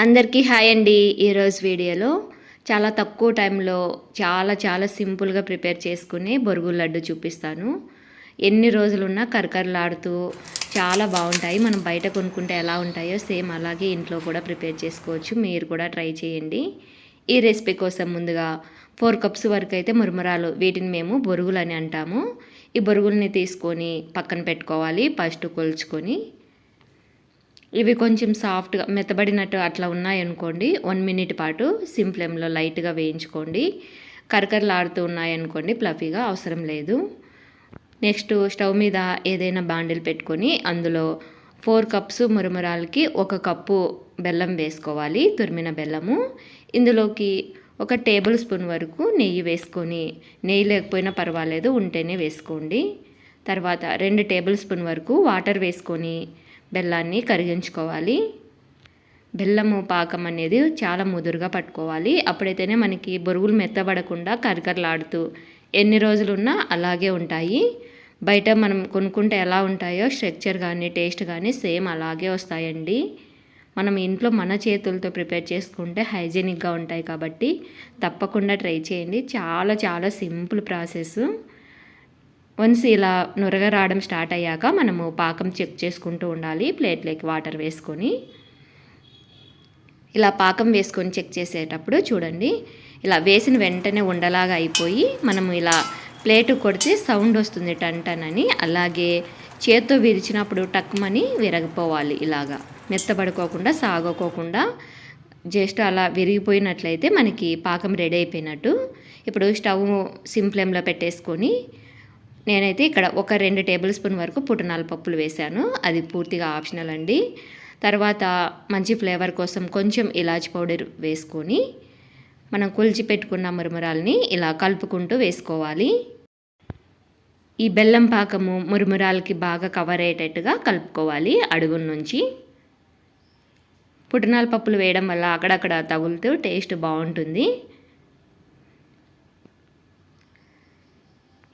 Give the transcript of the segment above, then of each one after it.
అందరికీ హాయ్ అండి. ఈరోజు వీడియోలో చాలా తక్కువ టైంలో చాలా సింపుల్గా ప్రిపేర్ చేసుకునే బొరుగుల లడ్డు చూపిస్తాను. ఎన్ని రోజులున్నా కరకరలాడుతూ చాలా బాగుంటాయి. మనం బయట కొనుక్కుంటే ఎలా ఉంటాయో సేమ్ అలాగే ఇంట్లో కూడా ప్రిపేర్ చేసుకోవచ్చు. మీరు కూడా ట్రై చేయండి. ఈ రెసిపీ కోసం ముందుగా 4 కప్స్ వరకు అయితే మురుమురాలు, వీటిని మేము బొరుగులు అని అంటాము. ఈ బొరుగుల్ని తీసుకొని పక్కన పెట్టుకోవాలి. ఫస్ట్ కొలుచుకొని ఇవి కొంచెం సాఫ్ట్గా మెత్తబడినట్టు అట్లా ఉన్నాయనుకోండి, 1 మినిట్ పాటు సిమ్ ఫ్లేమ్లో లైట్గా వేయించుకోండి. కరకరలాడుతూ ఉన్నాయనుకోండి, ప్లఫీగా అవసరం లేదు. నెక్స్ట్ స్టవ్ మీద ఏదైనా బాండిల్ పెట్టుకొని అందులో 4 కప్స్ మురుమురాలకి 1 కప్పు బెల్లం వేసుకోవాలి, తురిమిన బెల్లము. ఇందులోకి 1 టేబుల్ స్పూన్ వరకు నెయ్యి వేసుకొని, నెయ్యి లేకపోయినా పర్వాలేదు, ఉంటేనే వేసుకోండి. తర్వాత 2 టేబుల్ స్పూన్ వరకు వాటర్ వేసుకొని బెల్లాన్ని కరిగించుకోవాలి. బెల్లము పాకం అనేది చాలా ముదురుగా పట్టుకోవాలి. అప్పుడైతేనే మనకి బొరుగులు మెత్తబడకుండా కరకరలాడుతూ ఎన్ని రోజులున్నా అలాగే ఉంటాయి. బయట మనం కొనుక్కుంటే ఎలా ఉంటాయో స్ట్రక్చర్ కానీ టేస్ట్ కానీ సేమ్ అలాగే వస్తాయండి. మనం ఇంట్లో మన చేతులతో ప్రిపేర్ చేసుకుంటే హైజీనిక్గా ఉంటాయి కాబట్టి తప్పకుండా ట్రై చేయండి. చాలా సింపుల్ ప్రాసెస్. వన్స్ ఇలా నురగ రావడం స్టార్ట్ అయ్యాక మనము పాకం చెక్ చేసుకుంటూ ఉండాలి. ప్లేట్లోకి వాటర్ వేసుకొని ఇలా పాకం వేసుకొని చెక్ చేసేటప్పుడు చూడండి, ఇలా వేసిన వెంటనే ఉండలాగా అయిపోయి మనము ఇలా ప్లేటు కొడితే సౌండ్ వస్తుంది టన్ అని. అలాగే చేత్తో విరిచినప్పుడు టక్మని విరగిపోవాలి. ఇలాగా మెత్తబడుకోకుండా సాగకోకుండా జస్ట్ అలా విరిగిపోయినట్లయితే మనకి పాకం రెడీ అయిపోయినట్టు. ఇప్పుడు స్టవ్ సిమ్ ఫ్లేమ్లో పెట్టేసుకొని నేనైతే ఇక్కడ 2 టేబుల్ స్పూన్ వరకు పుట్నాల పప్పులు వేశాను. అది పూర్తిగా ఆప్షనల్ అండి. తర్వాత మంచి ఫ్లేవర్ కోసం కొంచెం ఇలాచి పౌడర్ వేసుకొని మనం కొలిచి పెట్టుకున్న మురుమురాల్ని ఇలా కలుపుకుంటూ వేసుకోవాలి. ఈ బెల్లం పాకము మురుమురాలకి బాగా కవర్ అయ్యేటట్టుగా కలుపుకోవాలి అడుగు నుంచి. పుట్నాల పప్పులు వేయడం వల్ల అక్కడక్కడ తగులుతూ టేస్ట్ బాగుంటుంది.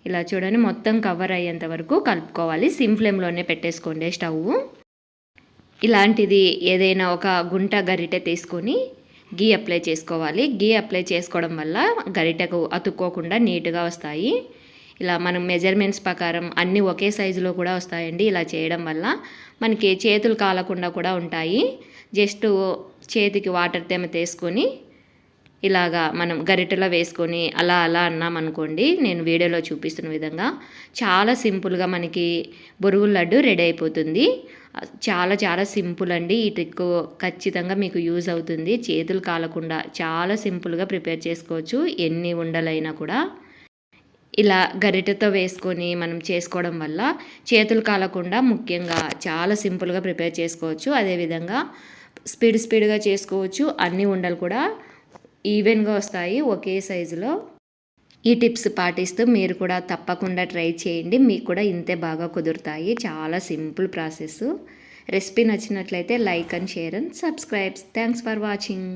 ఇలా చూడండి, మొత్తం కవర్ అయ్యేంత వరకు కలుపుకోవాలి. సిమ్ ఫ్లేమ్లోనే పెట్టేసుకోండి స్టవ్. ఇలాంటిది ఏదైనా ఒక గుంట గరిటె తీసుకొని గీ అప్లై చేసుకోవాలి. గీ అప్లై చేసుకోవడం వల్ల గరిటెకు అతుక్కోకుండా నీట్గా వస్తాయి. ఇలా మనం మెజర్మెంట్స్ ప్రకారం అన్నీ ఒకే సైజులో కూడా వస్తాయండి. ఇలా చేయడం వల్ల మనకి చేతులు కాలకుండా కూడా ఉంటాయి. జస్ట్ చేతికి వాటర్ తేమ తీసుకొని ఇలాగా మనం గరిటెలో వేసుకొని అలా అన్నామనుకోండి, నేను వీడియోలో చూపిస్తున్న విధంగా చాలా సింపుల్గా మనకి బొరుగుల లడ్డు రెడీ అయిపోతుంది. చాలా సింపుల్ అండి. ఈ ట్రిక్ ఖచ్చితంగా మీకు యూజ్ అవుతుంది. చేతులు కాలకుండా చాలా సింపుల్గా ప్రిపేర్ చేసుకోవచ్చు. ఎన్ని ఉండలైనా కూడా ఇలా గరిటెతో వేసుకొని మనం చేసుకోవడం వల్ల చేతులు కాలకుండా ముఖ్యంగా చాలా సింపుల్గా ప్రిపేర్ చేసుకోవచ్చు. అదేవిధంగా స్పీడ్గా చేసుకోవచ్చు. అన్ని ఉండలు కూడా ఈవెన్గా వస్తాయి ఒకే సైజులో. ఈ టిప్స్ పాటిస్తూ మీరు కూడా తప్పకుండా ట్రై చేయండి. మీకు కూడా ఇంతే బాగా కుదురుతాయి. చాలా సింపుల్ ప్రాసెస్. రెసిపీ నచ్చినట్లయితే like and share and subscribe. Thanks for watching.